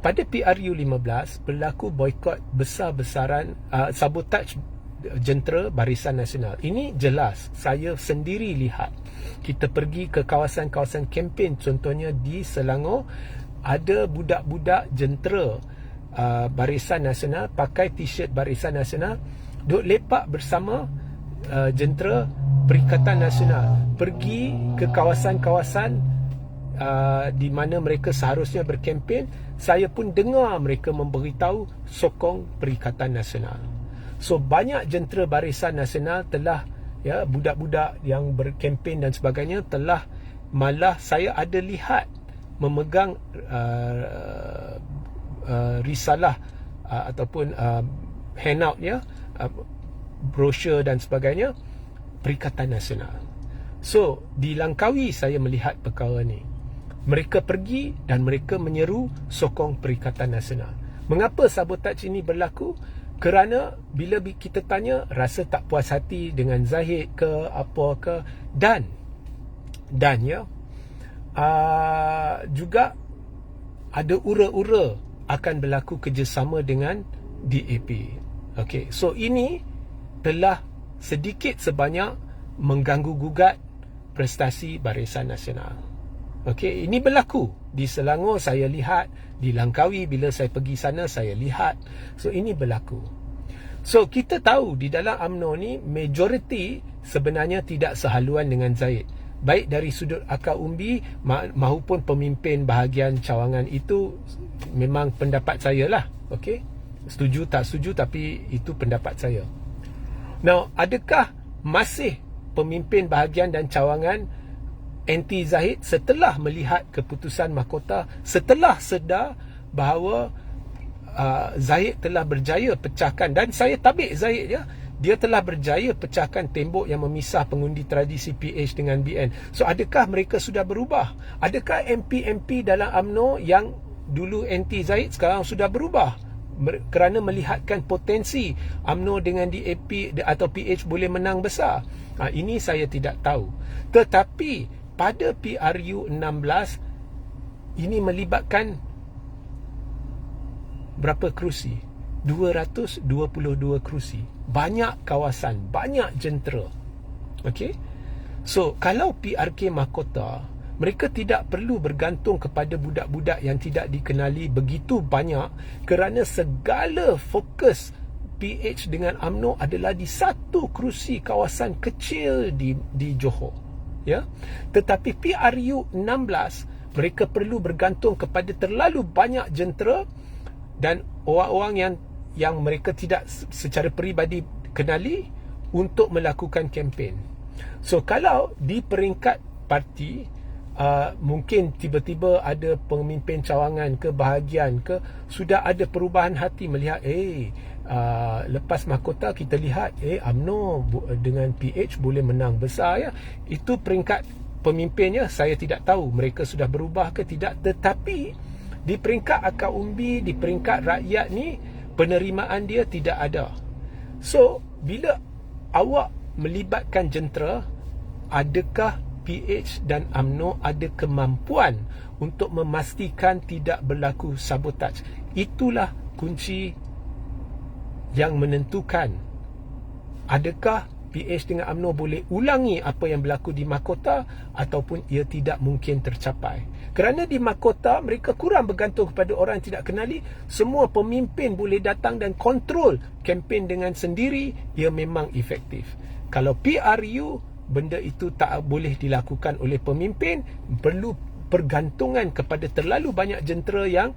pada PRU 15 berlaku boikot besar-besaran, sabotaj jentera Barisan Nasional. Ini jelas, saya sendiri lihat. Kita pergi ke kawasan-kawasan kempen, contohnya di Selangor, ada budak-budak jentera Barisan Nasional pakai t-shirt Barisan Nasional, duk lepak bersama jentera Perikatan Nasional, pergi ke kawasan-kawasan di mana mereka seharusnya berkempen. Saya pun dengar mereka memberitahu sokong Perikatan Nasional. So banyak jentera Barisan Nasional telah, ya, budak-budak yang berkempen dan sebagainya telah, malah saya ada lihat memegang risalah ataupun handout, ya, brosur dan sebagainya Perikatan Nasional. So di Langkawi saya melihat perkara ni. Mereka pergi dan mereka menyeru sokong Perikatan Nasional. Mengapa sabotaj ini berlaku? Kerana bila kita tanya, rasa tak puas hati dengan Zahid ke apa ke, dan ya, juga ada ura-ura akan berlaku kerjasama dengan DAP. Okey, so ini telah sedikit sebanyak mengganggu gugat prestasi Barisan Nasional. Okey, ini berlaku di Selangor, saya lihat. Di Langkawi bila saya pergi sana saya lihat. So ini berlaku. So kita tahu di dalam UMNO ni majoriti sebenarnya tidak sehaluan dengan Zahid, baik dari sudut akar umbi maupun pemimpin bahagian cawangan. Itu memang pendapat saya lah. Okey, setuju tak setuju, tapi itu pendapat saya. Now, adakah masih pemimpin bahagian dan cawangan anti Zahid setelah melihat keputusan mahkota, setelah sedar bahawa Zahid telah berjaya pecahkan, dan saya tabik Zahid, ya, dia telah berjaya pecahkan tembok yang memisah pengundi tradisi PH dengan BN. So adakah mereka sudah berubah? Adakah MP-MP dalam UMNO yang dulu anti Zahid sekarang sudah berubah kerana melihatkan potensi UMNO dengan DAP atau PH boleh menang besar? Ini saya tidak tahu. Tetapi pada PRU 16 ini melibatkan berapa kerusi? 222 kerusi. Banyak kawasan, banyak jentera. Okey. So kalau PRK mahkota, mereka tidak perlu bergantung kepada budak-budak yang tidak dikenali begitu banyak, kerana segala fokus PH dengan UMNO adalah di satu kerusi kawasan kecil di Johor. Ya, tetapi PRU 16 mereka perlu bergantung kepada terlalu banyak jentera dan orang-orang yang mereka tidak secara peribadi kenali untuk melakukan kempen. So kalau di peringkat parti, mungkin tiba-tiba ada pemimpin cawangan ke bahagian ke sudah ada perubahan hati melihat, lepas mahkota kita lihat UMNO dengan PH boleh menang besar, ya. Itu peringkat pemimpinnya saya tidak tahu mereka sudah berubah ke tidak. Tetapi di peringkat akar umbi, di peringkat rakyat ni, penerimaan dia tidak ada. So bila awak melibatkan jentera, adakah PH dan UMNO ada kemampuan untuk memastikan tidak berlaku sabotaj? Itulah kunci yang menentukan adakah PH dengan UMNO boleh ulangi apa yang berlaku di mahkota ataupun ia tidak mungkin tercapai. Kerana di mahkota mereka kurang bergantung kepada orang yang tidak kenali. Semua pemimpin boleh datang dan kontrol kempen dengan sendiri, ia memang efektif. Kalau PRU, benda itu tak boleh dilakukan oleh pemimpin, perlu pergantungan kepada terlalu banyak jentera yang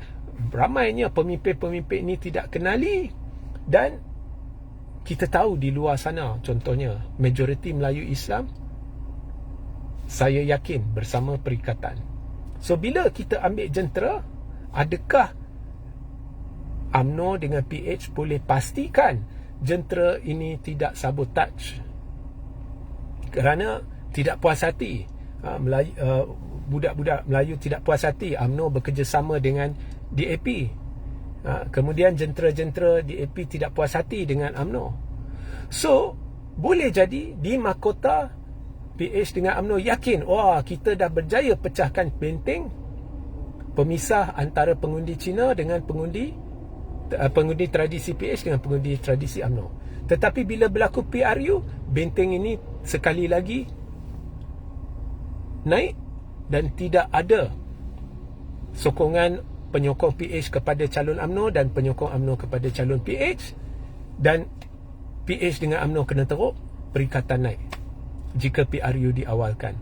ramainya pemimpin-pemimpin ini tidak kenali. Dan kita tahu di luar sana, contohnya majoriti Melayu Islam, saya yakin bersama Perikatan. So bila kita ambil jentera, adakah UMNO dengan PH boleh pastikan jentera ini tidak sabotaj kerana tidak puas hati? Budak-budak Melayu tidak puas hati UMNO bekerjasama dengan DAP. Kemudian jentera-jentera DAP tidak puas hati dengan UMNO. So boleh jadi di mahkota PH dengan UMNO yakin, wah, kita dah berjaya pecahkan benteng, pemisah antara pengundi Cina dengan pengundi tradisi PH dengan pengundi tradisi UMNO. Tetapi bila berlaku PRU, benteng ini sekali lagi naik dan tidak ada sokongan penyokong PH kepada calon UMNO dan penyokong UMNO kepada calon PH, dan PH dengan UMNO kena teruk, perikatan naik jika PRU diawalkan.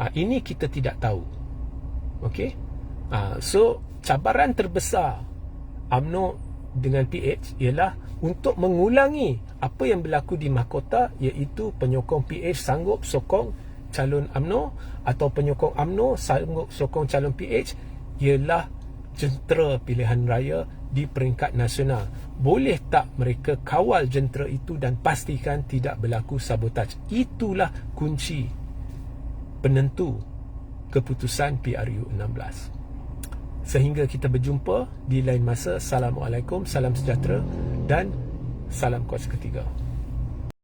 Ini kita tidak tahu. Okey. So cabaran terbesar UMNO dengan PH ialah untuk mengulangi apa yang berlaku di mahkota, iaitu penyokong PH sanggup sokong calon UMNO atau penyokong UMNO sanggup sokong calon PH, ialah jentera pilihan raya di peringkat nasional. Boleh tak mereka kawal jentera itu dan pastikan tidak berlaku sabotaj? Itulah kunci penentu keputusan PRU 16. Sehingga kita berjumpa di lain masa. Assalamualaikum, salam sejahtera dan salam kuasa ketiga.